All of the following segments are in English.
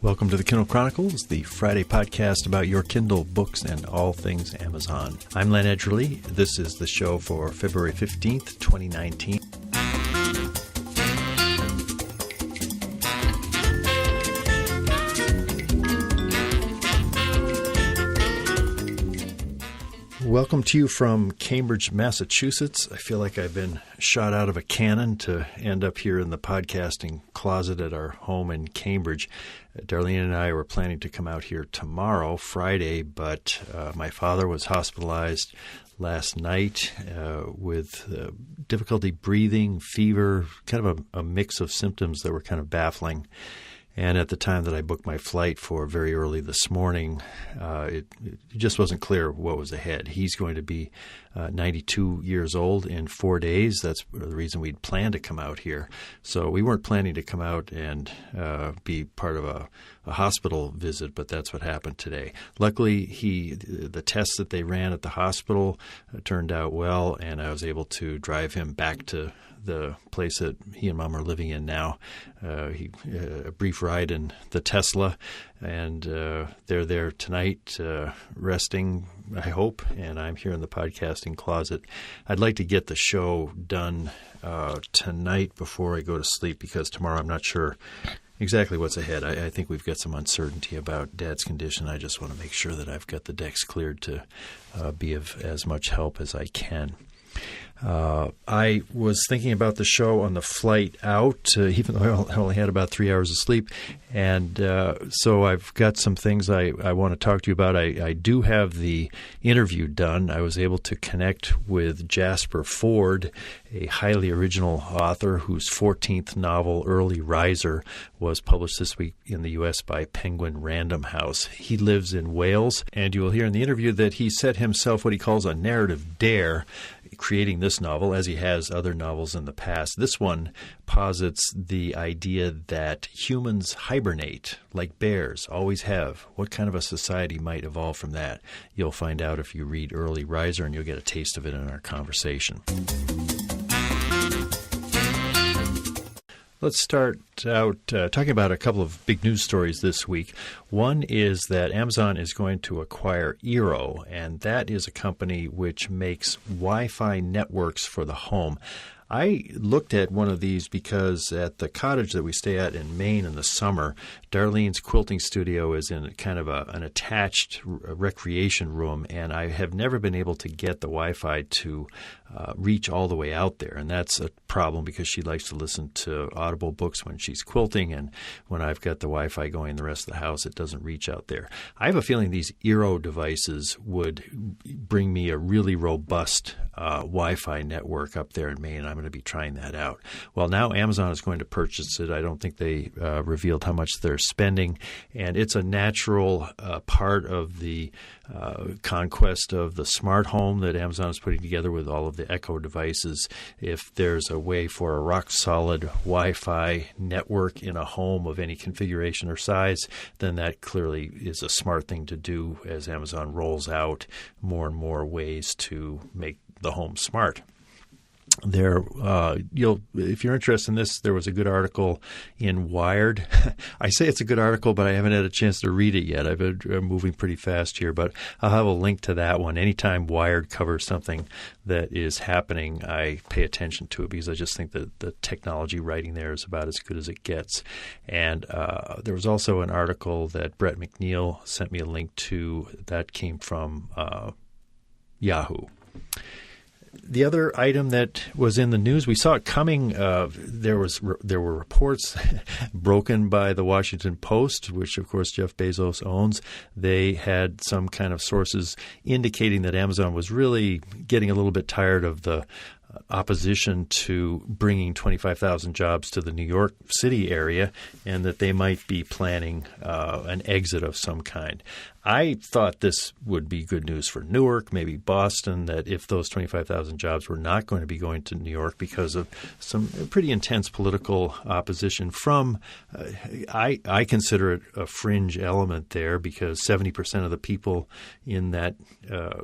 Welcome to the Kindle Chronicles, the Friday podcast about your Kindle books and all things Amazon. I'm Len Edgerly. This is the show for February 15th, 2019. Welcome to you from Cambridge, Massachusetts. I feel like I've been shot out of a cannon to end up here in the podcasting closet at our home in Cambridge. Darlene and I were planning to come out here tomorrow, Friday, but my father was hospitalized last night with difficulty breathing, fever, kind of a mix of symptoms that were kind of baffling. And at the time that I booked my flight for very early this morning, it just wasn't clear what was ahead. He's going to be 92 years old in 4 days. That's the reason we'd planned to come out here. So we weren't planning to come out and be part of a hospital visit, but that's what happened today. Luckily, the tests that they ran at the hospital turned out well, and I was able to drive him back to the place that he and Mom are living in now. A brief ride in the Tesla, and they're there tonight resting, I hope, and I'm here in the podcasting closet. I'd like to get the show done tonight before I go to sleep, because tomorrow I'm not sure exactly what's ahead. I think we've got some uncertainty about Dad's condition. I just want to make sure that I've got the decks cleared to be of as much help as I can. I was thinking about the show on the flight out, even though I only had about 3 hours of sleep. And so I've got some things I want to talk to you about. I do have the interview done. I was able to connect with Jasper Fforde, a highly original author whose 14th novel, Early Riser, was published this week in the U.S. by Penguin Random House. He lives in Wales, and you will hear in the interview that he set himself what he calls a narrative dare, creating this novel, as he has other novels in the past. This one posits the idea that humans hibernate like bears always have. What kind of a society might evolve from that? You'll find out if you read Early Riser, and you'll get a taste of it in our conversation. Let's start out talking about a couple of big news stories this week. One is that Amazon is going to acquire Eero, and that is a company which makes Wi-Fi networks for the home. I looked at one of these because at the cottage that we stay at in Maine in the summer, Darlene's quilting studio is in kind of an attached recreation room, and I have never been able to get the Wi-Fi to reach all the way out there. And that's a problem because she likes to listen to Audible books when she's quilting, and when I've got the Wi-Fi going in the rest of the house, it doesn't reach out there. I have a feeling these Eero devices would bring me a really robust Wi-Fi network up there in Maine. I'm going to be trying that out. Well, now Amazon is going to purchase it. I don't think they revealed how much they're spending, and it's a natural part of the conquest of the smart home that Amazon is putting together with all of the Echo devices. If there's a way for a rock-solid Wi-Fi network in a home of any configuration or size, then that clearly is a smart thing to do as Amazon rolls out more and more ways to make the home smart. If you're interested in this, there was a good article in Wired. I say it's a good article, but I haven't had a chance to read it yet. I've been moving pretty fast here, but I'll have a link to that one. Anytime Wired covers something that is happening, I pay attention to it because I just think that the technology writing there is about as good as it gets. And there was also an article that Brett McNeil sent me a link to that came from Yahoo. The other item that was in the news, we saw it coming. There were reports broken by the Washington Post, which of course Jeff Bezos owns. They had some kind of sources indicating that Amazon was really getting a little bit tired of the opposition to bringing 25,000 jobs to the New York City area, and that they might be planning an exit of some kind. I thought this would be good news for Newark, maybe Boston, that if those 25,000 jobs were not going to be going to New York because of some pretty intense political opposition from, I consider it a fringe element there, because 70% of the people in that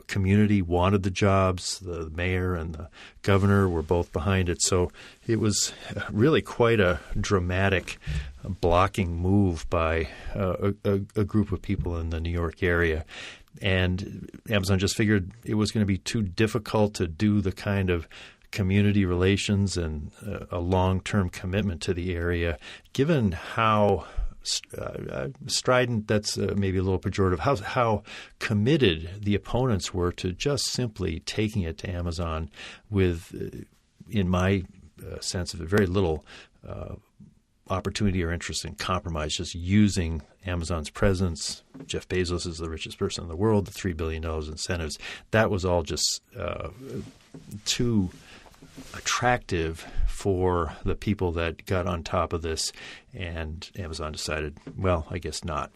community wanted the jobs. The mayor and the governor governor were both behind it. So it was really quite a dramatic blocking move by a group of people in the New York area. And Amazon just figured it was going to be too difficult to do the kind of community relations and a long-term commitment to the area, given how strident, that's maybe a little pejorative, how committed the opponents were to just simply taking it to Amazon with, in my sense of it, very little opportunity or interest in compromise, just using Amazon's presence. Jeff Bezos is the richest person in the world, the $3 billion incentives. That was all just too attractive for the people that got on top of this, and Amazon decided, well, I guess not.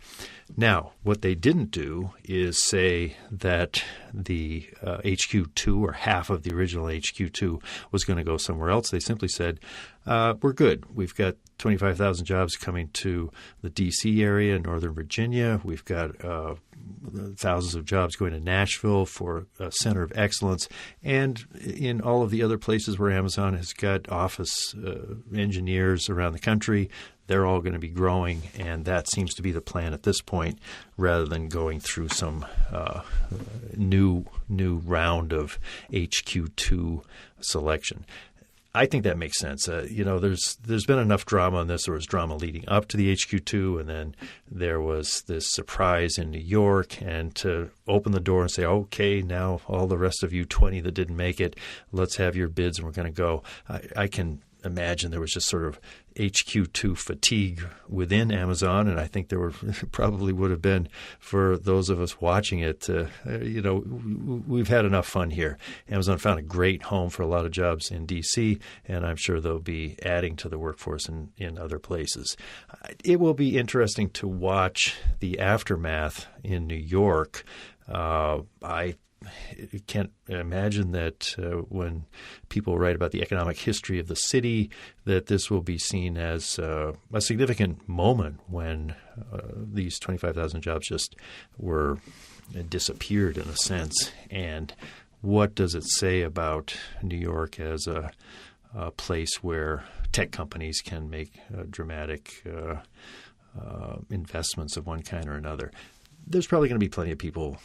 Now, what they didn't do is say that the HQ2 or half of the original HQ2 was going to go somewhere else. They simply said, we're good. We've got 25,000 jobs coming to the D.C. area, Northern Virginia. We've got thousands of jobs going to Nashville for a center of excellence. And in all of the other places where Amazon has got office engineers around the country, they're all going to be growing. And that seems to be the plan at this point, rather than going through some new round of HQ2 selection. I think that makes sense. There's been enough drama on this. There was drama leading up to the HQ2, and then there was this surprise in New York. And to open the door and say, okay, now all the rest of you 20 that didn't make it, let's have your bids and we're going to go. I can imagine there was just sort of HQ2 fatigue within Amazon, and I think there probably would have been for those of us watching it. We've had enough fun here. Amazon found a great home for a lot of jobs in D.C., and I'm sure they'll be adding to the workforce in other places. It will be interesting to watch the aftermath in New York. I can't imagine that when people write about the economic history of the city, that this will be seen as a significant moment when these 25,000 jobs just were disappeared in a sense. And what does it say about New York as a place where tech companies can make dramatic investments of one kind or another? There's probably going to be plenty of people.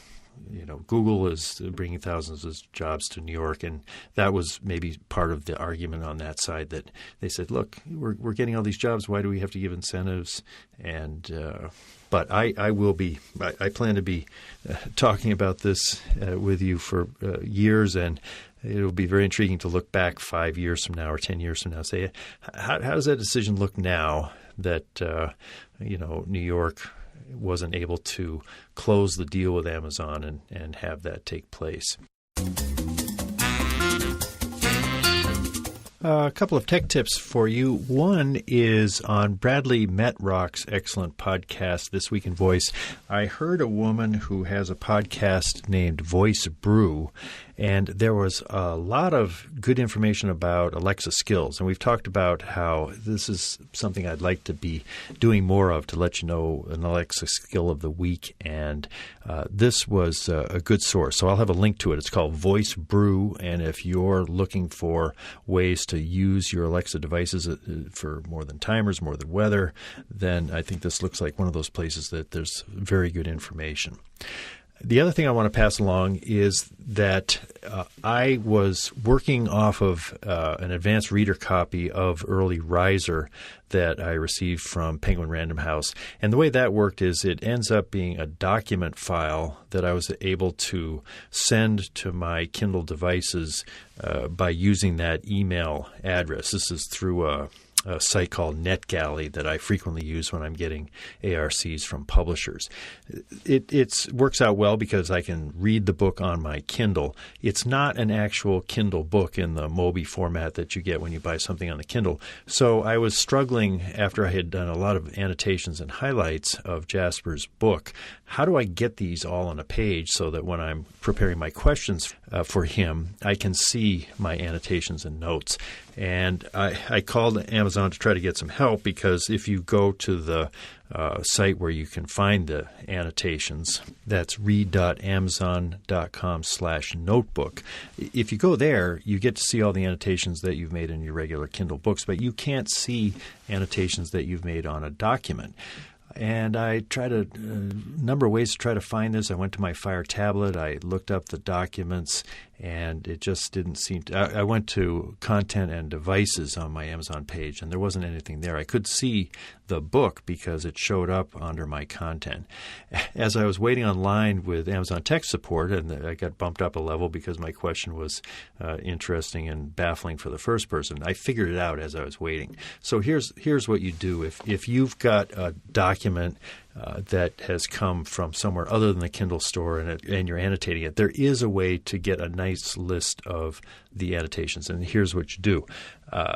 Google is bringing thousands of jobs to New York, and that was maybe part of the argument on that side, that they said, look, we're getting all these jobs. Why do we have to give incentives? And but I plan to be talking about this with you for years, and it will be very intriguing to look back 5 years from now or 10 years from now and say, how does that decision look now that New York wasn't able to close the deal with Amazon and have that take place. A couple of tech tips for you. One is on Bradley Metrock's excellent podcast, This Week in Voice. I heard a woman who has a podcast named VoiceBrew, and there was a lot of good information about Alexa skills. And we've talked about how this is something I'd like to be doing more of, to let you know an Alexa skill of the week. And this was a good source. So I'll have a link to it. It's called VoiceBrew. And if you're looking for ways to use your Alexa devices for more than timers, more than weather, then I think this looks like one of those places that there's very good information. The other thing I want to pass along is that I was working off of an advanced reader copy of Early Riser that I received from Penguin Random House. And the way that worked is it ends up being a document file that I was able to send to my Kindle devices by using that email address. This is through a site called NetGalley that I frequently use when I'm getting ARCs from publishers. It works out well because I can read the book on my Kindle. It's not an actual Kindle book in the Mobi format that you get when you buy something on the Kindle. So I was struggling after I had done a lot of annotations and highlights of Jasper's book. How do I get these all on a page so that when I'm preparing my questions for him, I can see my annotations and notes? And I called Amazon to try to get some help, because if you go to the site where you can find the annotations. That's read.amazon.com/notebook. If you go there, you get to see all the annotations that you've made in your regular Kindle books, but you can't see annotations that you've made on a document. And I tried a number of ways to try to find this. I went to my Fire tablet. I looked up the documents, and it just didn't seem to. I went to content and devices on my Amazon page, and there wasn't anything there. I could see the book because it showed up under my content. As I was waiting online with Amazon tech support, and I got bumped up a level because my question was interesting and baffling for the first person, I figured it out as I was waiting. So here's what you do. If you've got a document that has come from somewhere other than the Kindle store and you're annotating it, there is a way to get a nice list of the annotations. And here's what you do.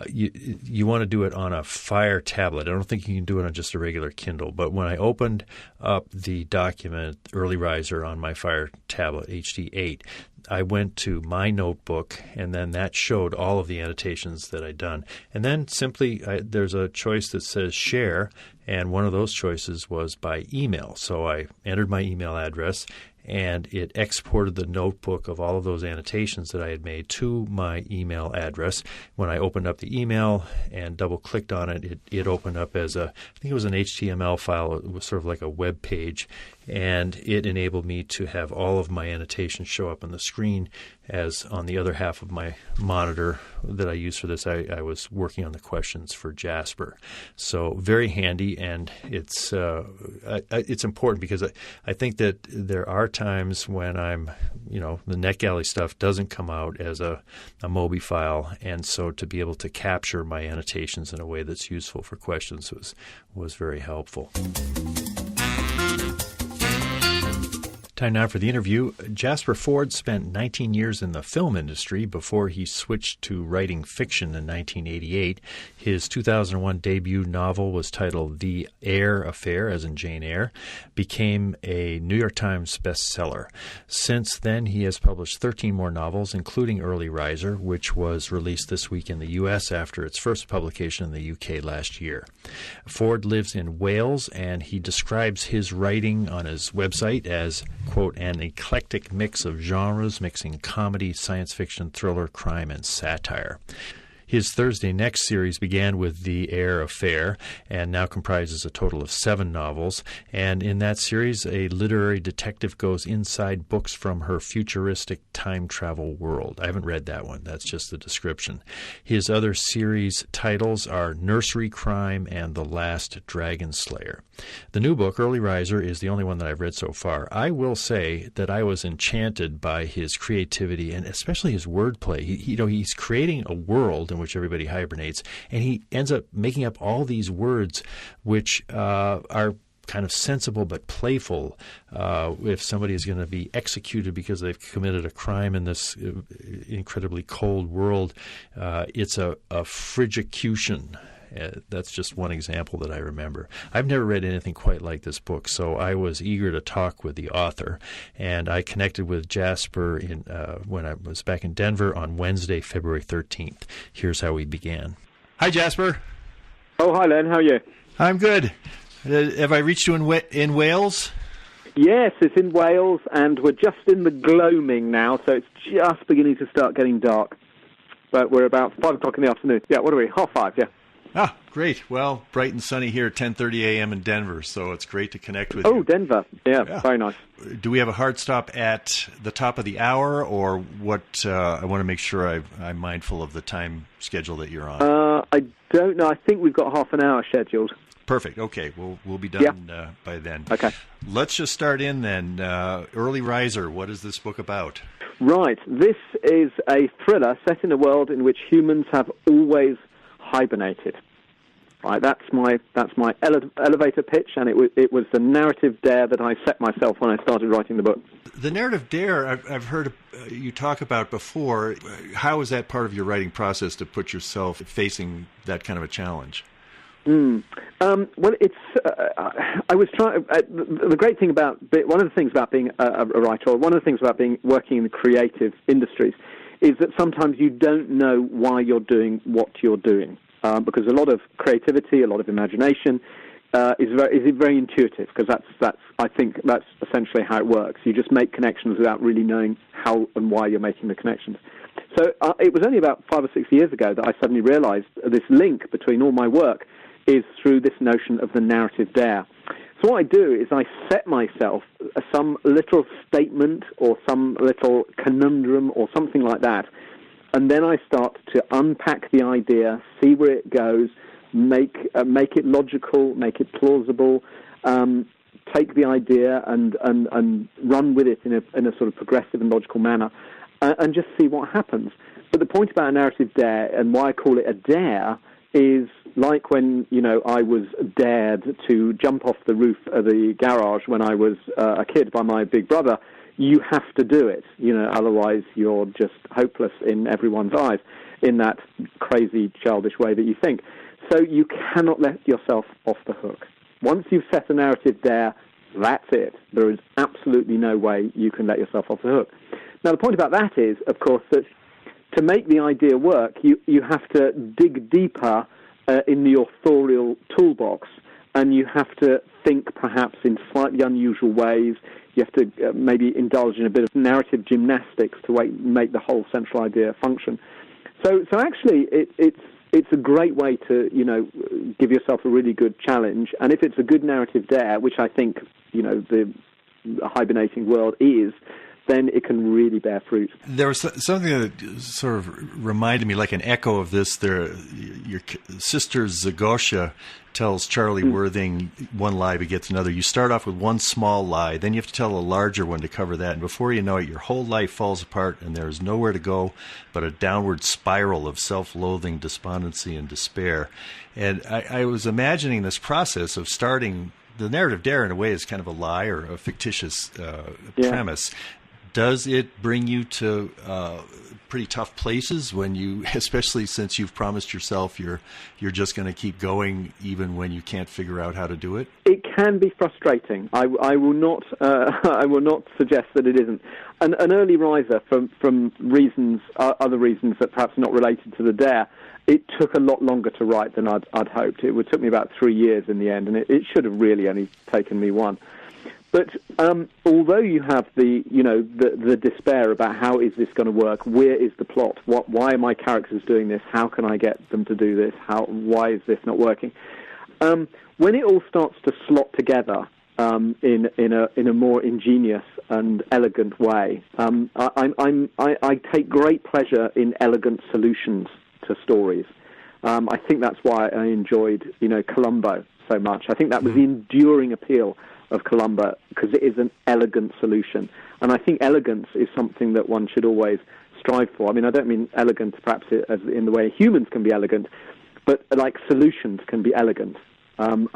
You want to do it on a Fire tablet. I don't think you can do it on just a regular Kindle. But when I opened up the document, Early Riser, on my Fire tablet, HD8, I went to my notebook, and then that showed all of the annotations that I'd done. And then simply there's a choice that says share, and one of those choices was by email. So I entered my email address, and it exported the notebook of all of those annotations that I had made to my email address. When I opened up the email and double-clicked on it, it opened up as I think it was an HTML file. It was sort of like a web page, and it enabled me to have all of my annotations show up on the screen as on the other half of my monitor that I use for this, I was working on the questions for Jasper. So very handy, and it's important because I think that there are times when the NetGalley stuff doesn't come out as a Mobi file, and so to be able to capture my annotations in a way that's useful for questions was very helpful. Time now for the interview. Jasper Fforde spent 19 years in the film industry before he switched to writing fiction in 1988. His 2001 debut novel was titled The Eyre Affair, as in Jane Eyre, became a New York Times bestseller. Since then, he has published 13 more novels, including Early Riser, which was released this week in the U.S. after its first publication in the U.K. last year. Fforde lives in Wales, and he describes his writing on his website as, quote, an eclectic mix of genres mixing comedy, science fiction, thriller, crime, and satire. His Thursday Next series began with The Eyre Affair and now comprises a total of 7 novels. And in that series, a literary detective goes inside books from her futuristic time travel world. I haven't read that one. That's just the description. His other series titles are Nursery Crime and The Last Dragon Slayer. The new book, Early Riser, is the only one that I've read so far. I will say that I was enchanted by his creativity and especially his wordplay. He's creating a world in which everybody hibernates, and he ends up making up all these words which are kind of sensible but playful. If somebody is going to be executed because they've committed a crime in this incredibly cold world, it's a frigicution. That's just one example that I remember. I've never read anything quite like this book, so I was eager to talk with the author. And I connected with Jasper when I was back in Denver on Wednesday, February 13th. Here's how we began. Hi, Jasper. Oh, hi, Len. How are you? I'm good. Have I reached you in Wales? Yes, it's in Wales, and we're just in the gloaming now, so it's just beginning to start getting dark. But we're about 5 o'clock in the afternoon. Yeah, what are we? 5:30, yeah. Ah, great. Well, bright and sunny here at 10:30 a.m. in Denver, so it's great to connect with you. Oh, Denver. Yeah, very nice. Do we have a hard stop at the top of the hour, or what? I want to make sure I'm mindful of the time schedule that you're on. I don't know. I think we've got half an hour scheduled. Perfect. Okay, we'll be done by then. Okay. Let's just start in then. Early Riser, what is this book about? Right. This is a thriller set in a world in which humans have always hibernated. Right, that's my elevator pitch, and it was the narrative dare that I set myself when I started writing the book. The narrative dare I've heard you talk about before. How is that part of your writing process to put yourself facing that kind of a challenge? Well, it's. I was trying. The great thing about one of the things about being a writer, or one of the things about working in the creative industries, is that sometimes you don't know why you're doing what you're doing, because a lot of creativity, a lot of imagination is very intuitive, because I think that's essentially how it works. You just make connections without really knowing how and why you're making the connections. So it was only about 5 or 6 years ago that I suddenly realized this link between all my work is through this notion of the narrative dare. So what I do is I set myself some little statement or some little conundrum or something like that, and then I start to unpack the idea, see where it goes, make it logical, make it plausible, take the idea and run with it in a sort of progressive and logical manner, and just see what happens. But the point about a narrative dare, and why I call it a dare, is like when, I was dared to jump off the roof of the garage when I was a kid by my big brother. You have to do it, otherwise you're just hopeless in everyone's eyes, in that crazy, childish way that you think. So you cannot let yourself off the hook. Once you've set a narrative dare, that's it. There is absolutely no way you can let yourself off the hook. Now, the point about that is, of course, that to make the idea work, you have to dig deeper in the authorial toolbox, and you have to think perhaps in slightly unusual ways. You have to maybe indulge in a bit of narrative gymnastics to make the whole central idea function. So actually, it's a great way to, give yourself a really good challenge. And if it's a good narrative dare, which I think, the hibernating world is, then it can really bear fruit. There was something that sort of reminded me, like an echo of this. Your sister Zagosha tells Charlie Worthing one lie begets another. You start off with one small lie, then you have to tell a larger one to cover that, and before you know it, your whole life falls apart, and there is nowhere to go but a downward spiral of self-loathing, despondency, and despair. And I was imagining this process of starting the narrative dare in a way is kind of a lie or a fictitious premise. Does it bring you to pretty tough places when you, especially since you've promised yourself you're just going to keep going even when you can't figure out how to do it? It can be frustrating. I will not suggest that it isn't. An early riser from reasons, other reasons that perhaps not related to the dare, it took a lot longer to write than I'd hoped. It took me about 3 years in the end, and it should have really only taken me one. But although you have the despair about how is this going to work, where is the plot, why are my characters doing this, how can I get them to do this, why is this not working? When it all starts to slot together in a more ingenious and elegant way, I take great pleasure in elegant solutions to stories. I think that's why I enjoyed Columbo so much. I think that was the enduring appeal of Columbo, because it is an elegant solution. And I think elegance is something that one should always strive for. I mean, I don't mean elegant perhaps as in the way humans can be elegant, but like solutions can be elegant. And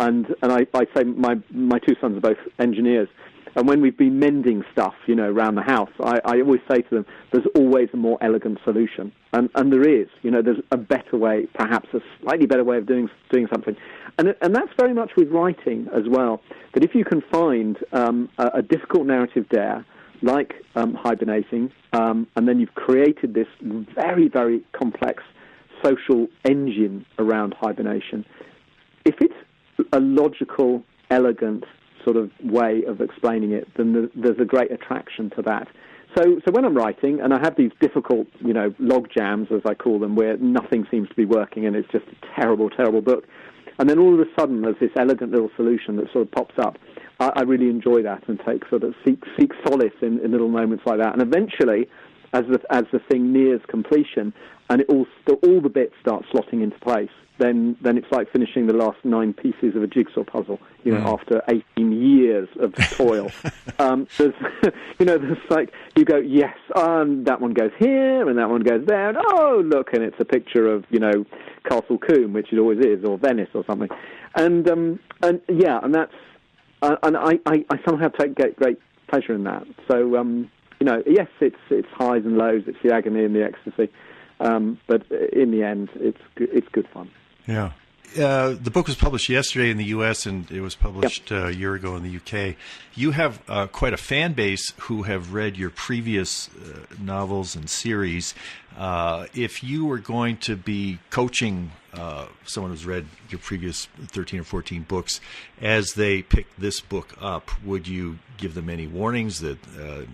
I say my two sons are both engineers, and when we've been mending stuff, around the house, I always say to them, there's always a more elegant solution. And there is, there's a better way, perhaps a slightly better way of doing something. And that's very much with writing as well, that if you can find a difficult narrative dare, like hibernating, and then you've created this very, very complex social engine around hibernation, if it's a logical, elegant sort of way of explaining it, then there's a great attraction to that. So when I'm writing, and I have these difficult, log jams, as I call them, where nothing seems to be working and it's just a terrible, terrible book, and then all of a sudden there's this elegant little solution that sort of pops up, I really enjoy that and seek solace in little moments like that. And eventually, as the thing nears completion, and all the bits start slotting into place, then it's like finishing the last 9 pieces of a jigsaw puzzle, after 18 years of toil. There's like, you go, yes, that one goes here, and that one goes there, and oh, look, and it's a picture of, Castle Combe, which it always is, or Venice or something. And that's, and I somehow take great pleasure in that. So, yes, it's highs and lows, it's the agony and the ecstasy, but in the end, it's good fun. Yeah. The book was published yesterday in the U.S. and it was published a year ago in the U.K. You have quite a fan base who have read your previous novels and series. If you were going to be coaching someone who's read your previous 13 or 14 books as they pick this book up, would you give them any warnings that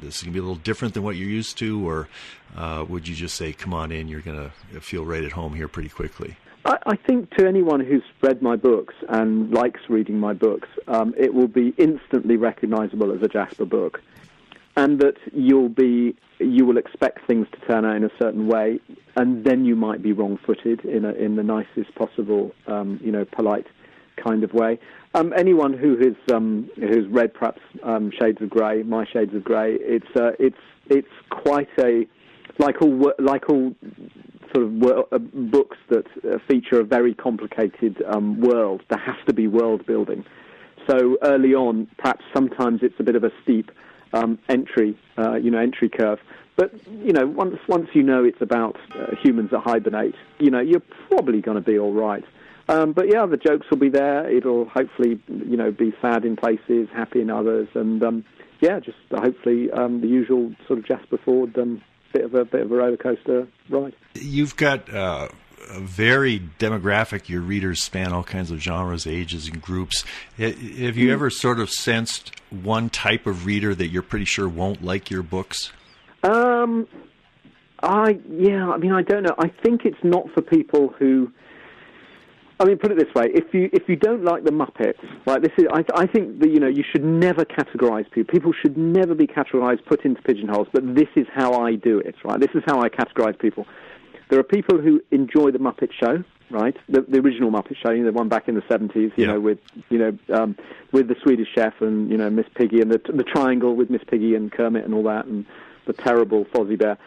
this is going to be a little different than what you're used to, or would you just say, come on in, you're going to feel right at home here pretty quickly? I think to anyone who's read my books and likes reading my books, it will be instantly recognizable as a Jasper book, and that you will expect things to turn out in a certain way, and then you might be wrong-footed in the nicest possible, polite kind of way. Anyone who has read perhaps Shades of Grey, my Shades of Grey, it's quite a like all sort of books that feature a very complicated world. There has to be world building. So early on, perhaps sometimes it's a bit of a steep entry curve. But once you know it's about humans that hibernate, you're probably going to be all right. But yeah, the jokes will be there. It'll hopefully be sad in places, happy in others, and just hopefully the usual sort of Jasper Fforde bit of a roller coaster ride. You've got a very demographic. Your readers span all kinds of genres, ages, and groups. Have you ever sort of sensed one type of reader that you're pretty sure won't like your books? I don't know. I think it's not for people who. Put it this way: if you don't like the Muppets, right? I think that you should never categorize people. People should never be categorized, put into pigeonholes. But this is how I do it, right? This is how I categorize people. There are people who enjoy the Muppet Show, right? The original Muppet Show, the one back in the 70s, with the Swedish Chef and Miss Piggy and the triangle with Miss Piggy and Kermit and all that, and the terrible Fozzie Bear.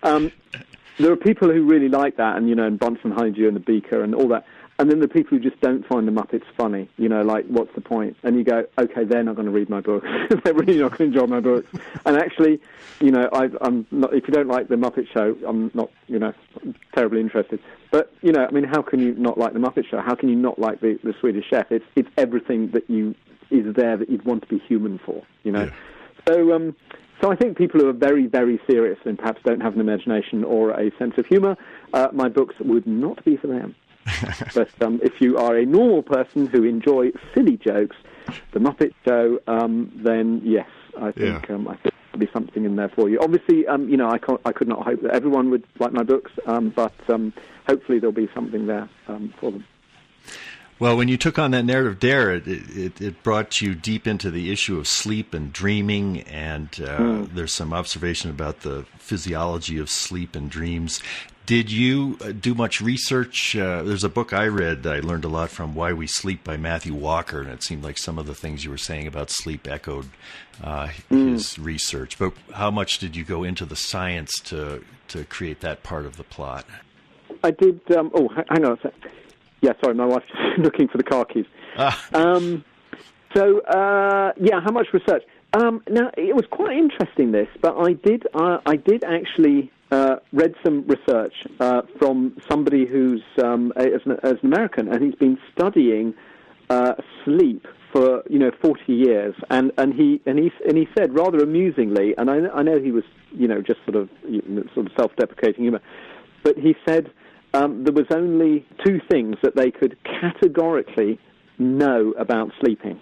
There are people who really like that, and Bunsen Honeydew and the Beaker and all that. And then the people who just don't find the Muppets funny, like, what's the point? And you go, okay, they're not going to read my books. They're really not going to enjoy my books. And actually, I'm not. If you don't like the Muppet Show, I'm not, terribly interested. But how can you not like the Muppet Show? How can you not like the Swedish Chef? It's everything that is there that you'd want to be human for, Yeah. So I think people who are very, very serious and perhaps don't have an imagination or a sense of humour, my books would not be for them. But if you are a normal person who enjoy silly jokes, the Muppet Show, then yes, I think there'll be something in there for you. Obviously, I could not hope that everyone would like my books, but hopefully there'll be something there for them. Well, when you took on that narrative dare, it brought you deep into the issue of sleep and dreaming, and there's some observation about the physiology of sleep and dreams. Did you do much research? There's a book I read I learned a lot from, Why We Sleep by Matthew Walker, and it seemed like some of the things you were saying about sleep echoed his research. But how much did you go into the science to create that part of the plot? I did. Hang on a sec. Yeah, sorry, my wife's just looking for the car keys. How much research? Now, it was quite interesting, this, but I did actually read some research from somebody who's as an American, and he's been studying sleep for 40 years, and he said rather amusingly, and I know he was just sort of self-deprecating humor, but he said there was only two things that they could categorically know about sleeping,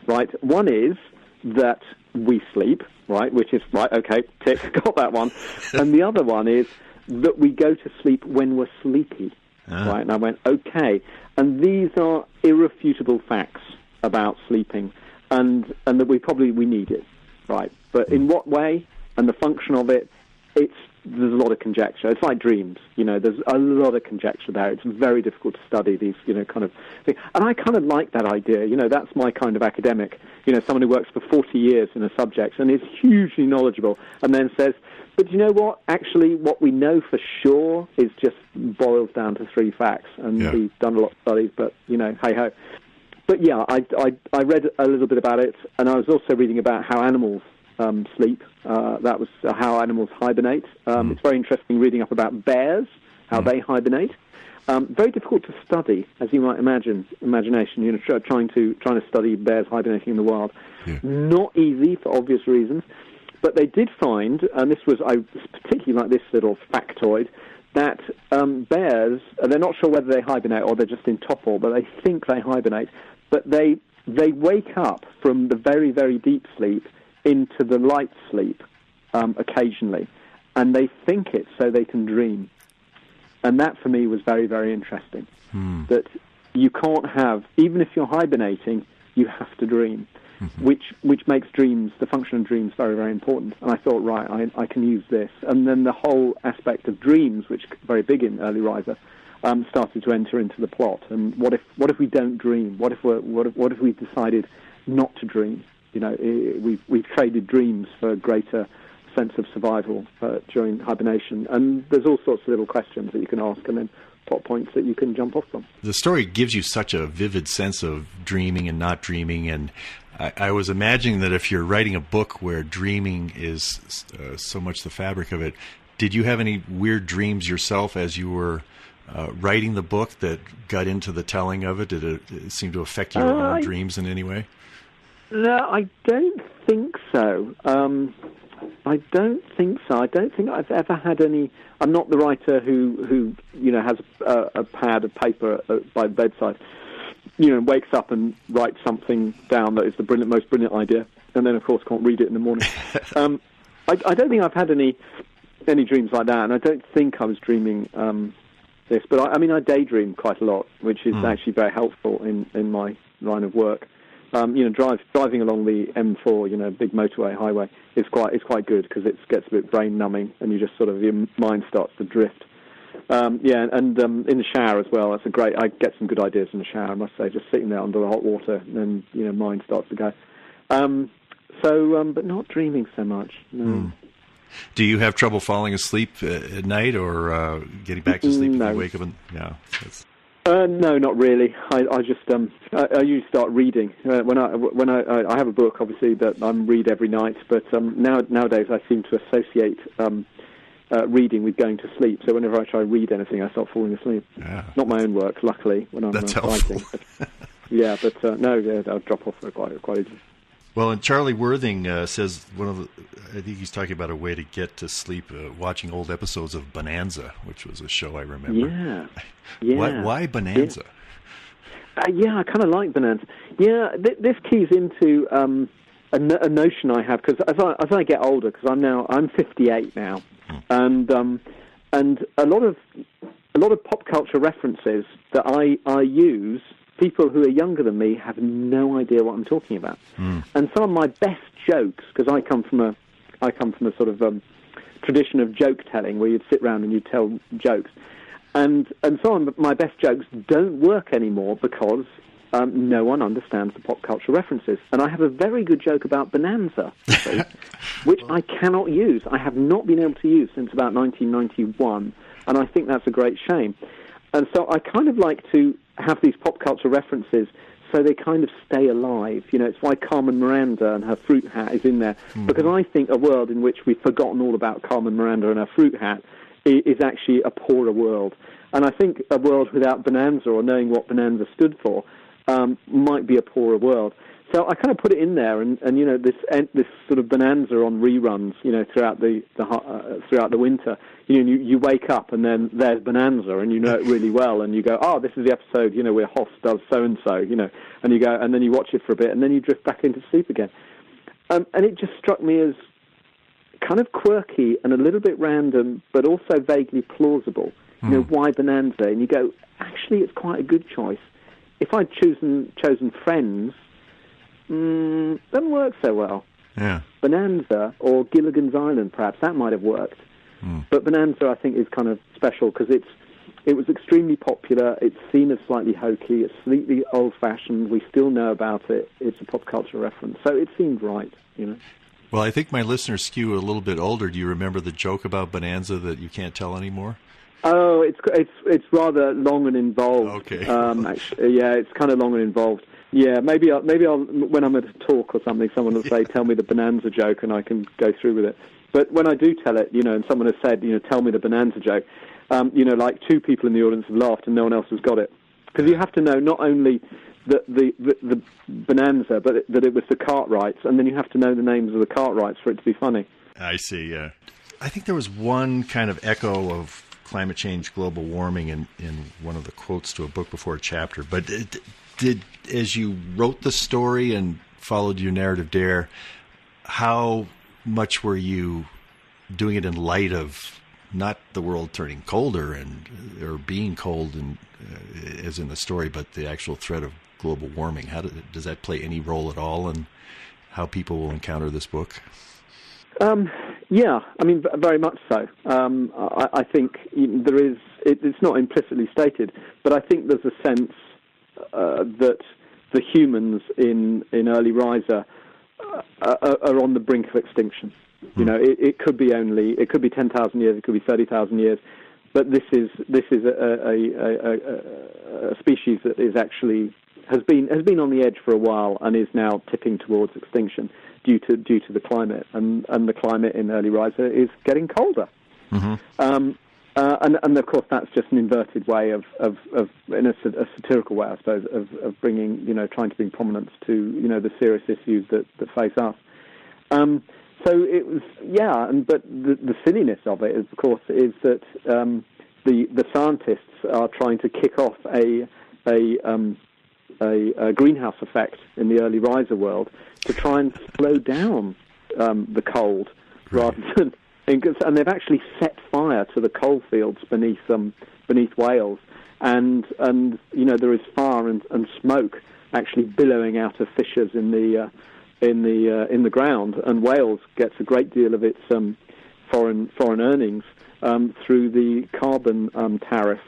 right? One is that we sleep, right, which is, right, okay, tick, got that one. And the other one is that we go to sleep when we're sleepy, right? And I went, okay. And these are irrefutable facts about sleeping, and that we need it, right? But in what way and the function of it, there's a lot of conjecture. It's like dreams, there's a lot of conjecture there. It's very difficult to study these, kind of things. And I kind of like that idea, that's my kind of academic, someone who works for 40 years in a subject and is hugely knowledgeable and then says, but you know what, actually what we know for sure is just boils down to three facts. And we've done a lot of studies, but, hey-ho. But yeah, I read a little bit about it, and I was also reading about how animals sleep. That was how animals hibernate. It's very interesting reading up about bears, how they hibernate. Very difficult to study, as you might imagine. Imagination, trying to study bears hibernating in the wild, not easy for obvious reasons. But they did find, and I particularly like this little factoid, that bears, they're not sure whether they hibernate or they're just in torpor, but they think they hibernate. But they wake up from the very, very deep sleep into the light sleep occasionally, and they think it so they can dream. And that, for me, was very, very interesting. That you can't have, even if you're hibernating, you have to dream, which makes dreams, the function of dreams, very, very important. And I thought, right, I can use this. And then the whole aspect of dreams, which is very big in Early Riser, started to enter into the plot. And what if we don't dream? What if we decided not to dream? We've traded dreams for a greater sense of survival during hibernation. And there's all sorts of little questions that you can ask, and then plot points that you can jump off from. The story gives you such a vivid sense of dreaming and not dreaming, and I was imagining that if you're writing a book where dreaming is so much the fabric of it, did you have any weird dreams yourself as you were writing the book that got into the telling of it? Did it seem to affect your own dreams in any way? No, I don't think so. I don't think so. I don't think I've ever had any. I'm not the writer who has a pad of paper by the bedside, wakes up and writes something down that is the most brilliant idea, and then of course can't read it in the morning. I don't think I've had any dreams like that, and I don't think I was dreaming this. But I daydream quite a lot, which is actually very helpful in my line of work. Driving along the M4, big motorway highway, is quite good because it gets a bit brain numbing, and you just sort of, your mind starts to drift. In the shower as well, I get some good ideas in the shower, I must say, just sitting there under the hot water, and then mind starts to go. But not dreaming so much. No. Do you have trouble falling asleep at night, or getting back to sleep No. when you wake up? No, not really. I just I usually start reading when I have a book, obviously, that I read every night. But nowadays I seem to associate reading with going to sleep. So whenever I try to read anything, I start falling asleep. Yeah. Not my own work, luckily, when I'm writing. I'll drop off quite easily. Well, and Charlie Worthing says I think he's talking about a way to get to sleep watching old episodes of Bonanza, which was a show I remember. Yeah. Why Bonanza? Yeah, I kind of like Bonanza. Yeah, this keys into a notion I have, because as I get older, because I'm 58 now, and a lot of pop culture references that I use, people who are younger than me have no idea what I'm talking about. And some of my best jokes, because I come from a sort of tradition of joke telling, where you'd sit around and you'd tell jokes, and so on. But my best jokes don't work anymore because no one understands the pop culture references. And I have a very good joke about Bonanza, which I cannot use. I have not been able to use since about 1991, and I think that's a great shame. And so I kind of like to have these pop culture references so they kind of stay alive. It's why Carmen Miranda and her fruit hat is in there, because I think a world in which we've forgotten all about Carmen Miranda and her fruit hat is actually a poorer world. And I think a world without Bonanza, or knowing what Bonanza stood for, might be a poorer world. So I kind of put it in there, and this sort of Bonanza on reruns, throughout the winter. You wake up and then there's Bonanza, and you know it really well, and you go, oh, this is the episode, where Hoss does so and so, and you go, and then you watch it for a bit, and then you drift back into sleep again. And it just struck me as kind of quirky and a little bit random, but also vaguely plausible. Why Bonanza? And you go, actually, it's quite a good choice. If I'd chosen Friends, doesn't work so well. Yeah. Bonanza or Gilligan's Island, perhaps, that might have worked. But Bonanza, I think, is kind of special because it was extremely popular. It's seen as slightly hokey. It's slightly old-fashioned. We still know about it. It's a pop culture reference. So it seemed right, Well, I think my listeners skew a little bit older. Do you remember the joke about Bonanza that you can't tell anymore? Oh, it's rather long and involved. Okay. Actually, yeah, it's kind of long and involved. Yeah, maybe I'll when I'm at a talk or something, someone will say, "Tell me the Bonanza joke," and I can go through with it. But when I do tell it, and someone has said, "Tell me the Bonanza joke," like two people in the audience have laughed and no one else has got it. Because you have to know not only the Bonanza, but that it was the Cartwrights, and then you have to know the names of the Cartwrights for it to be funny. I see, yeah. I think there was one kind of echo of climate change, global warming in one of the quotes to a book before a chapter. But did as you wrote the story and followed your narrative there, how much were you doing it in light of not the world turning colder or being cold, and as in the story, but the actual threat of global warming? Does that play any role at all in how people will encounter this book? Yeah, I mean, very much so. I think there is. It's not implicitly stated, but I think there's a sense that the humans in early riser are on the brink of extinction. You know, it could be 10,000 years, it could be 30,000 years, but this is a species that is actually has been on the edge for a while and is now tipping towards extinction due to the climate, and the climate in early riser is getting colder. Mm-hmm. And of course that's just an inverted way of in a satirical way, I suppose, of bringing, trying to bring prominence to, the serious issues that face us. So it was, but the silliness of it, of course, is that the scientists are trying to kick off a greenhouse effect in the early riser world to try and slow down the cold, rather than, and they've actually set fire to the coal fields beneath Wales, and there is fire and smoke actually billowing out of fissures in the ground, and Wales gets a great deal of its foreign earnings through the carbon tariff,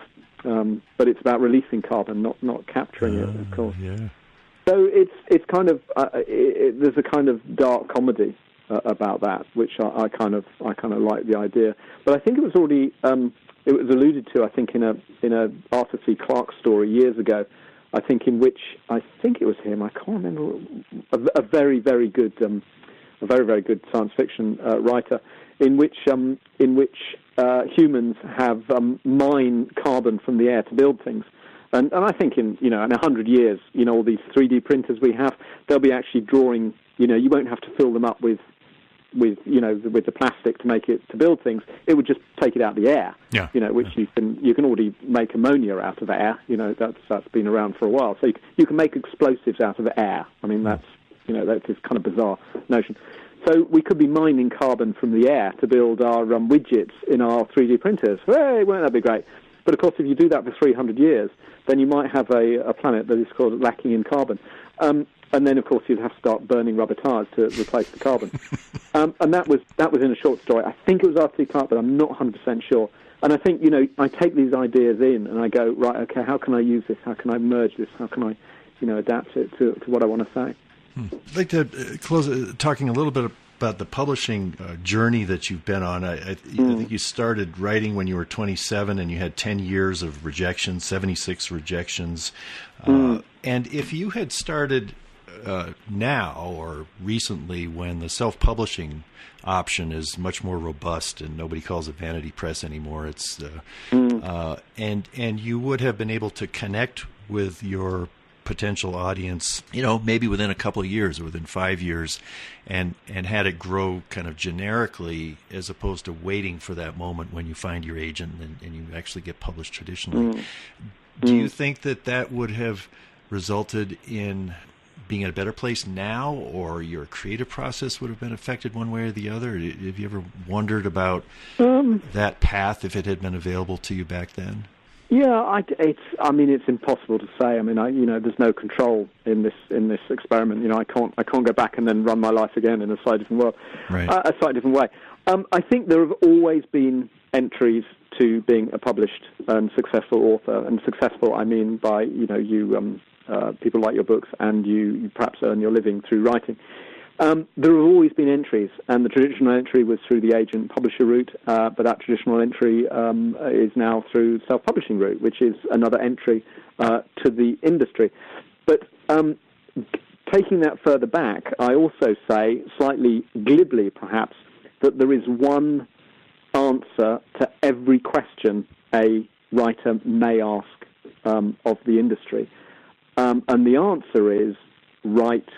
but it's about releasing carbon, not capturing it, of course. Yeah. So it's kind of there's a kind of dark comedy about that, which I kind of like the idea. But I think it was already it was alluded to, I think, in a Arthur C. Clarke story years ago. I think in which I think it was him. I can't remember. A very very good science fiction writer, in which humans have mined carbon from the air to build things. And I think in 100 years, all these 3D printers we have, they'll be actually drawing. You won't have to fill them up with the plastic to build things. It would just take it out of the air. Yeah. Which you can already make ammonia out of air. That's been around for a while. So you can make explosives out of air. I mean, that's this kind of bizarre notion. So we could be mining carbon from the air to build our widgets in our 3D printers. Hey, won't that be great? But of course, if you do that for 300 years, then you might have a planet that is called lacking in carbon. And then, of course, you'd have to start burning rubber tires to replace the carbon. And that was in a short story. I think it was Arthur C. Clarke, but I'm not 100% sure. And I think, I take these ideas in and I go, right, okay, how can I use this? How can I merge this? How can I, adapt it to what I want to say? I'd like to close talking a little bit about the publishing journey that you've been on. I think you started writing when you were 27 and you had 10 years of rejections, 76 rejections. And if you had started now or recently, when the self-publishing option is much more robust and nobody calls it vanity press anymore, it's and you would have been able to connect with your potential audience, maybe within a couple of years or within 5 years, and had it grow kind of generically, as opposed to waiting for that moment when you find your agent and you actually get published traditionally. Do you think that would have resulted in being in a better place now, or your creative process would have been affected one way or the other? Have you ever wondered about that path if it had been available to you back then? Yeah, it's impossible to say. I mean, there's no control in this experiment. I can't go back and then run my life again in a slightly different world, a slightly different way. I think there have always been entries to being a published and successful author, and successful I mean by people like your books, and you perhaps earn your living through writing. There have always been entries, and the traditional entry was through the agent-publisher route, but that traditional entry is now through self-publishing route, which is another entry to the industry. But taking that further back, I also say, slightly glibly perhaps, that there is one answer to every question a writer may ask of the industry. And the answer is write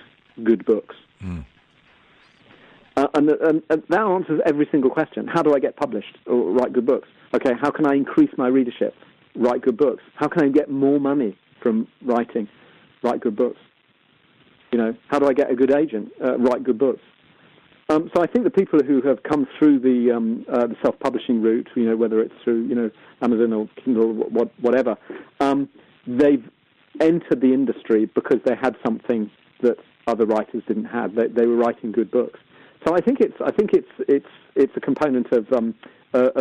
good books. And that answers every single question. How do I get published or write good books? Okay, how can I increase my readership? Write good books. How can I get more money from writing? Write good books. How do I get a good agent? Write good books. So I think the people who have come through the self-publishing route, whether it's through Amazon or Kindle, whatever, they've entered the industry because they had something that other writers didn't have. They were writing good books. So I think it's a component of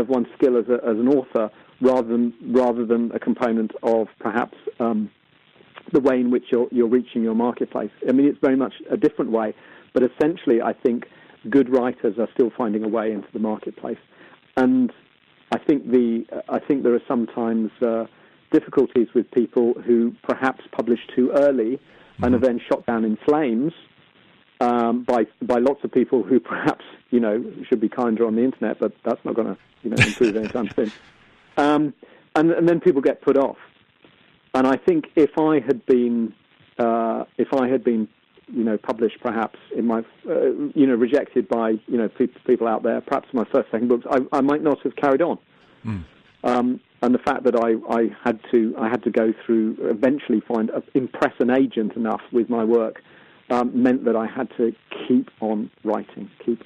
one's skill as an author rather than a component of perhaps the way in which you're reaching your marketplace. I mean, it's very much a different way, but essentially, I think good writers are still finding a way into the marketplace, and I think there are sometimes difficulties with people who perhaps publish too early and are then shot down in flames by lots of people who perhaps should be kinder on the internet, but that's not going to improve anytime soon. And then people get put off. And I think if I had been published perhaps in my rejected by people out there, perhaps my first, second books, I might not have carried on. And the fact that I had to go through, eventually impress an agent enough with my work, meant that I had to keep on writing, keep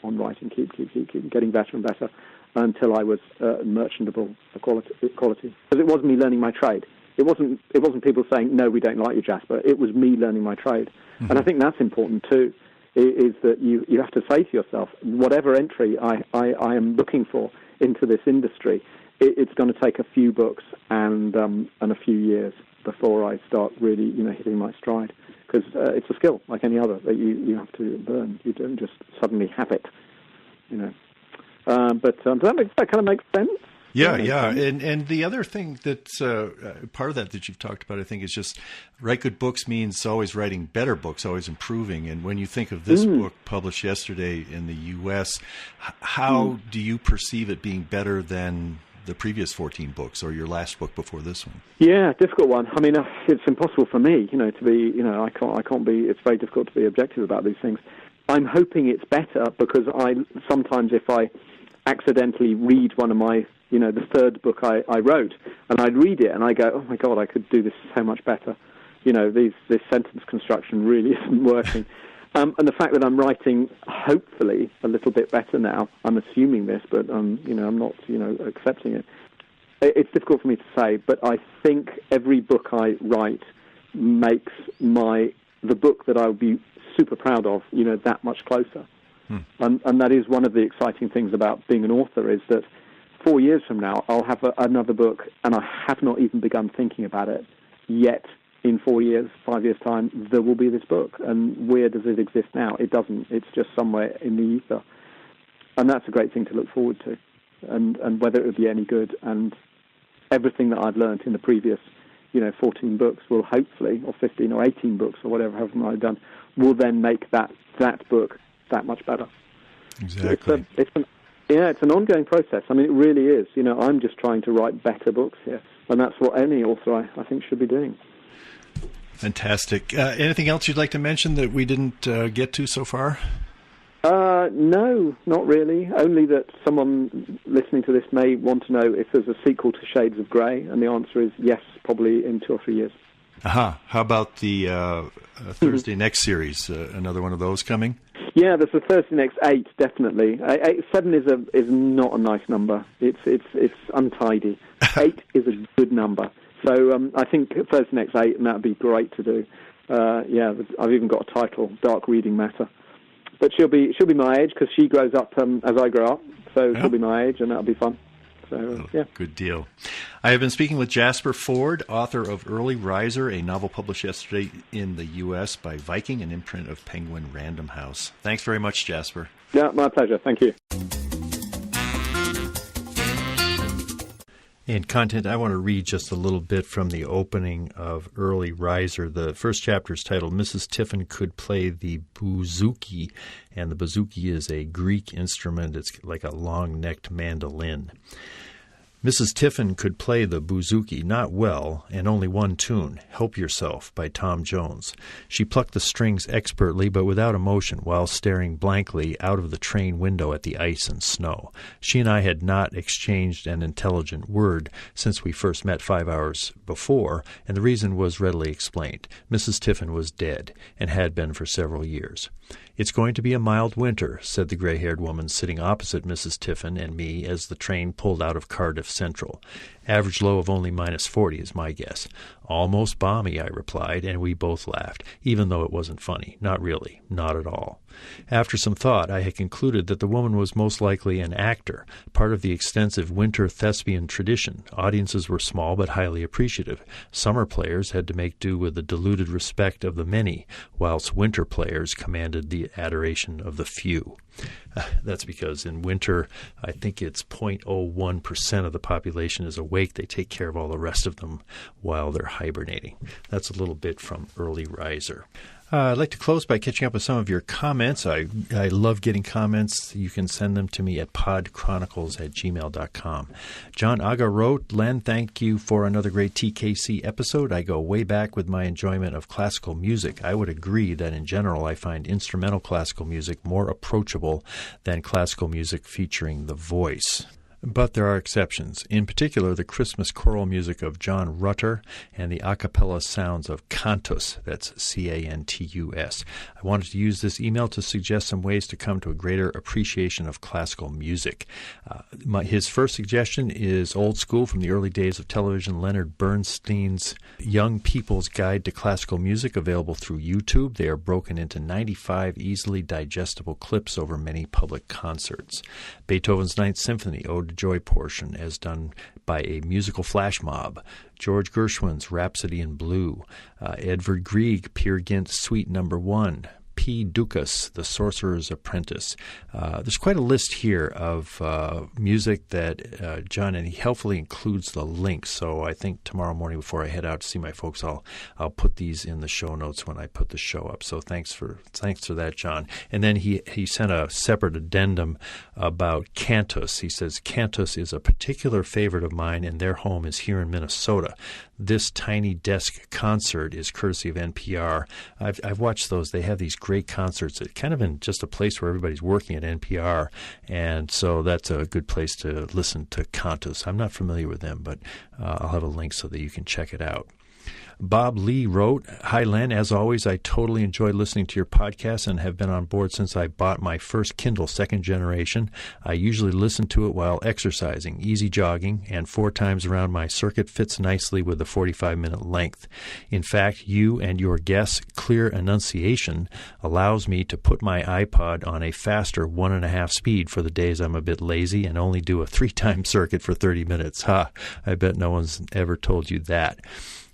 getting better and better until I was merchantable quality. Because it wasn't me learning my trade. It wasn't people saying, no, we don't like you, Jasper. It was me learning my trade. And I think that's important too, is that you have to say to yourself, whatever entry I am looking for into this industry, it's going to take a few books and a few years before I start really hitting my stride. Because it's a skill like any other that you have to learn. You don't just suddenly have it, But does that kind of make sense? Yeah. And the other thing that's part of that you've talked about, I think, is just write good books means always writing better books, always improving. And when you think of this book published yesterday in the U.S., how do you perceive it being better than the previous 14 books or your last book before this one? Yeah, difficult one. I mean, it's impossible for me, to be, I can't be, it's very difficult to be objective about these things. I'm hoping it's better because sometimes if I accidentally read one of my, the third book I wrote, and I'd read it and I go, oh my God, I could do this so much better. This sentence construction really isn't working. And the fact that I'm writing, hopefully, a little bit better now, I'm assuming this, but I'm not, accepting it. It's difficult for me to say, but I think every book I write makes the book that I would be super proud of, that much closer. And that is one of the exciting things about being an author, is that 4 years from now, I'll have another book, and I have not even begun thinking about it yet. In 4 years, 5 years' time, there will be this book. And where does it exist now? It doesn't. It's just somewhere in the ether. And that's a great thing to look forward to. And whether it would be any good, and everything that I've learned in the previous, 14 books will hopefully, or 15 or 18 books, or however I've done, will then make that book that much better. Exactly. It's an ongoing process. I mean, it really is. I'm just trying to write better books here. And that's what any author, I think, should be doing. Fantastic. Anything else you'd like to mention that we didn't get to so far? No, not really. Only that someone listening to this may want to know if there's a sequel to Shades of Grey, and the answer is yes, probably in 2 or 3 years. How about the Thursday Next series? Another one of those coming? Yeah, there's a Thursday Next 8, definitely. 7 is not a nice number. It's untidy. 8 is a good number. So I think Thursday Next 8, and that would be great to do. I've even got a title, Dark Reading Matter. But she'll be my age, because she grows up as I grow up. So she'll be my age, and that'll be fun. So yeah, good deal. I have been speaking with Jasper Fforde, author of Early Riser, a novel published yesterday in the U.S. by Viking, an imprint of Penguin Random House. Thanks very much, Jasper. Yeah, my pleasure. Thank you. In content, I want to read just a little bit from the opening of Early Riser. The first chapter is titled Mrs. Tiffin Could Play the Bouzouki, and the bouzouki is a Greek instrument. It's like a long-necked mandolin. Mrs. Tiffin could play the bouzouki not well, and only one tune, Help Yourself, by Tom Jones. She plucked the strings expertly but without emotion while staring blankly out of the train window at the ice and snow. She and I had not exchanged an intelligent word since we first met 5 hours before, and the reason was readily explained. Mrs. Tiffin was dead, and had been for several years. "It's going to be a mild winter," said the gray-haired woman sitting opposite Mrs. Tiffin and me as the train pulled out of Cardiff Central. "Average low of only -40 is my guess." "Almost balmy," I replied, and we both laughed, even though it wasn't funny. Not really. Not at all. After some thought, I had concluded that the woman was most likely an actor, part of the extensive winter thespian tradition. Audiences were small but highly appreciative. Summer players had to make do with the deluded respect of the many, whilst winter players commanded the adoration of the few. That's because in winter, I think it's 0.01% of the population is awake. They take care of all the rest of them while they're hibernating. That's a little bit from Early Riser. I'd like to close by catching up with some of your comments. I love getting comments. You can send them to me at podchronicles@gmail.com. John Aga wrote, "Len, thank you for another great TKC episode. I go way back with my enjoyment of classical music. I would agree that in general I find instrumental classical music more approachable than classical music featuring the voice. But there are exceptions, in particular the Christmas choral music of John Rutter and the a cappella sounds of cantus, that's C-A-N-T-U-S. I wanted to use this email to suggest some ways to come to a greater appreciation of classical music. His first suggestion is old school from the early days of television, Leonard Bernstein's Young People's Guide to Classical Music, available through YouTube. They are broken into 95 easily digestible clips over many public concerts. Beethoven's Ninth Symphony, Ode to Joy portion, as done by a musical flash mob. George Gershwin's Rhapsody in Blue. Edvard Grieg, Peer Gynt's Suite No. 1. P. Dukas, The Sorcerer's Apprentice. There's quite a list here of music that John, and he helpfully includes the links. So I think tomorrow morning before I head out to see my folks, I'll put these in the show notes when I put the show up. So thanks for that, John. And then he sent a separate addendum about cantus. He says, "Cantus is a particular favorite of mine, and their home is here in Minnesota. This tiny desk concert is courtesy of NPR. I've watched those. They have these great concerts, kind of in just a place where everybody's working at NPR, and so that's a good place to listen to cantus. I'm not familiar with them, but I'll have a link so that you can check it out." Bob Lee wrote, "Hi, Len. As always, I totally enjoy listening to your podcast and have been on board since I bought my first Kindle, second generation. I usually listen to it while exercising, easy jogging, and 4 times around my circuit fits nicely with the 45-minute length. In fact, you and your guests' clear enunciation allows me to put my iPod on a faster 1.5 speed for the days I'm a bit lazy and only do a 3-time circuit for 30 minutes. Ha! I bet no one's ever told you that.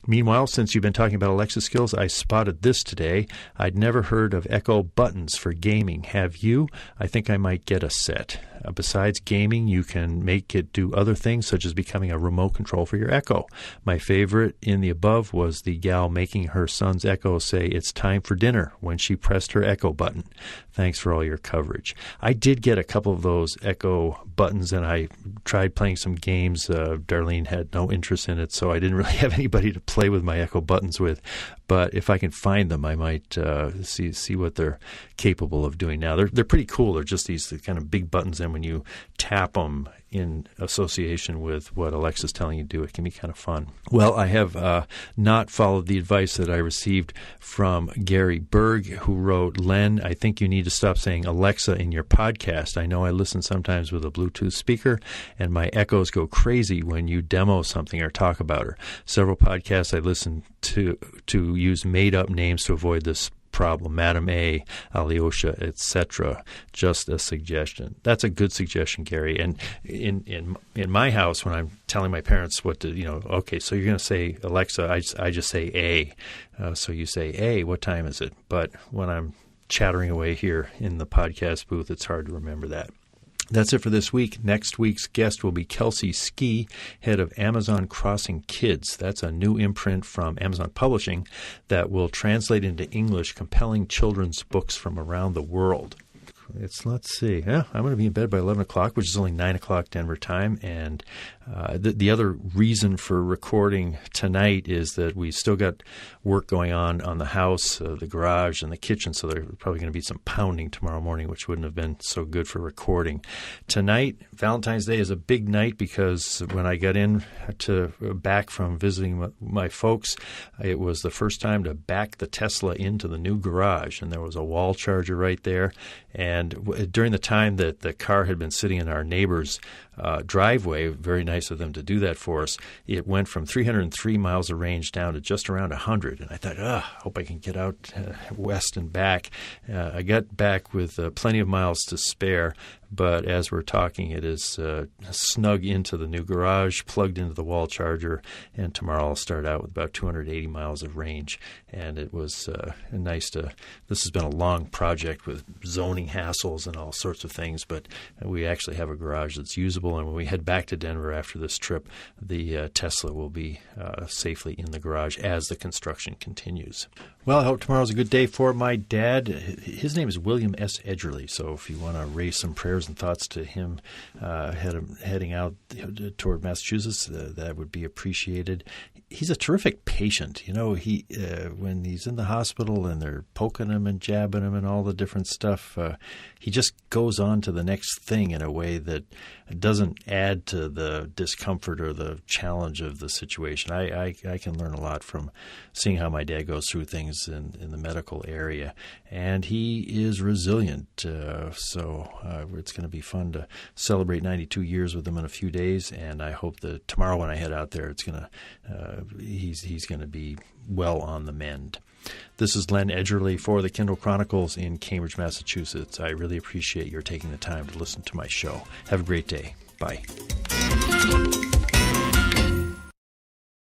Meanwhile, since you've been talking about Alexa skills, I spotted this today. I'd never heard of Echo buttons for gaming. Have you? I think I might get a set. Besides gaming, you can make it do other things, such as becoming a remote control for your Echo. My favorite in the above was the gal making her son's Echo say, 'It's time for dinner,' when she pressed her Echo button. Thanks for all your coverage." I did get a couple of those Echo buttons, and I tried playing some games. Darlene had no interest in it, so I didn't really have anybody to play with my Echo buttons with. But if I can find them, I might see what they're capable of doing now. They're pretty cool. They're just these kind of big buttons, and when you tap them in association with what Alexa's telling you to do, it can be kind of fun. Well, I have not followed the advice that I received from Gary Berg, who wrote, "Len, I think you need to stop saying Alexa in your podcast. I know I listen sometimes with a Bluetooth speaker, and my echoes go crazy when you demo something or talk about her. Several podcasts I listen to use made-up names to avoid this problem. Madam A, Alyosha, etc. Just a suggestion." That's a good suggestion, Gary. And in my house, when I'm telling my parents what to, okay, so you're going to say Alexa, I just say A. So you say, A, what time is it? But when I'm chattering away here in the podcast booth, it's hard to remember that. That's it for this week. Next week's guest will be Kelsey Ski, head of Amazon Crossing Kids. That's a new imprint from Amazon Publishing that will translate into English compelling children's books from around the world. let's see. Yeah, I'm going to be in bed by 11 o'clock, which is only 9 o'clock Denver time. And the other reason for recording tonight is that we still got work going on the house, the garage, and the kitchen. So there's probably going to be some pounding tomorrow morning, which wouldn't have been so good for recording. Tonight, Valentine's Day, is a big night because when I got back from visiting my folks, it was the first time to back the Tesla into the new garage, and there was a wall charger right there. And during the time that the car had been sitting in our neighbor's driveway, very nice of them to do that for us, it went from 303 miles of range down to just around 100. And I thought, I hope I can get out west and back. I got back with plenty of miles to spare. But as we're talking, it is snug into the new garage, plugged into the wall charger, and tomorrow I'll start out with about 280 miles of range. And it was nice this has been a long project with zoning hassles and all sorts of things, but we actually have a garage that's usable. And when we head back to Denver after this trip, the Tesla will be safely in the garage as the construction continues. Well, I hope tomorrow's a good day for my dad. His name is William S. Edgerly, so if you want to raise some prayers and thoughts to him heading out toward Massachusetts, that would be appreciated. He's a terrific patient. He when he's in the hospital and they're poking him and jabbing him and all the different stuff, he just goes on to the next thing in a way that doesn't add to the discomfort or the challenge of the situation. I can learn a lot from seeing how my dad goes through things in the medical area, and he is resilient. So it's going to be fun to celebrate 92 years with him in a few days, and I hope that tomorrow when I head out there, he's going to be well on the mend. This is Len Edgerly for the Kindle Chronicles in Cambridge, Massachusetts. I really appreciate your taking the time to listen to my show. Have a great day. Bye.